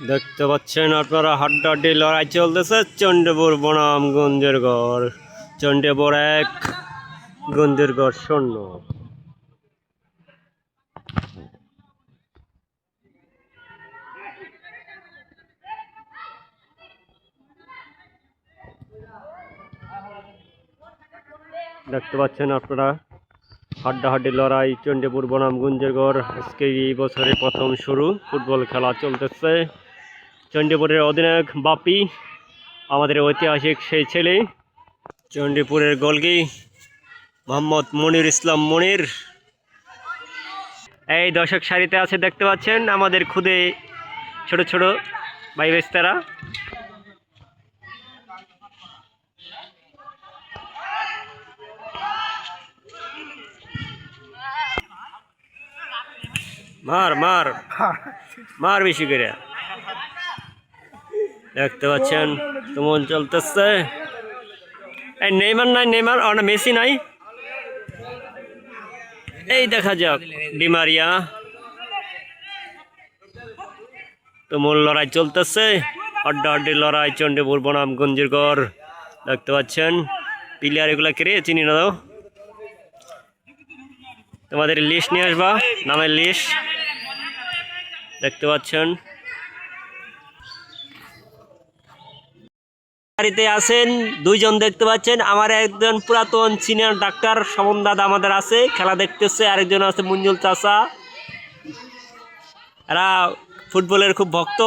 দেখতে পাচ্ছেন আপনারা হাড্ডাহাড্ডি লড়াই চলতেছে চণ্ডীপুর বনাম গঞ্জেরগড়। চণ্ডীপুর 1, গঞ্জেরগড় 0। দেখতে পাচ্ছেন আপনারা হাড্ডাহাড্ডি লড়াই চণ্ডীপুর বনাম গঞ্জেরগড়। আজকে এই বছরে প্রথম শুরু ফুটবল খেলা চলতেছে। চণ্ডীপুরের অধিনায়ক বাপি, আমাদের ঐতিহাসিক সেই ছেলে। চণ্ডীপুরের গোলকি মোহাম্মদ মনির ইসলাম মনির। এই দর্শক সারিতে আছে দেখতে পাচ্ছেন আমাদের খুদে ছোট ছোট ভাই বেস্তারা। মার মার মার বেশি করে। দেখতে পাচ্ছেন কেমন চলতেছে। এই নেইমার নাই, নেইমার আর মেসি নাই। এই দেখা যাক ডিমারিয়া। তুমুল লড়াই চলতেছে, হাড্ডাহাড্ডি লড়াই চণ্ডীপুর বনাম গঞ্জেরগড়। দেখতে পাচ্ছেন প্লেয়ার এগুলা কে চিনি না। দাও তোমাদের লিস্ট নিয়ে আসবা, নামের লিস্ট। দেখতে পাচ্ছেন বাড়িতে আছেন দুইজন, দেখতে পাচ্ছেন আমার একজন পুরাতন সিনিয়র ডাক্তার সমন দাদা আমাদের আছে, খেলা দেখতেছে। আরেকজন আছে মঞ্জুল চাচা। এরা ফুটবলের খুব ভক্ত।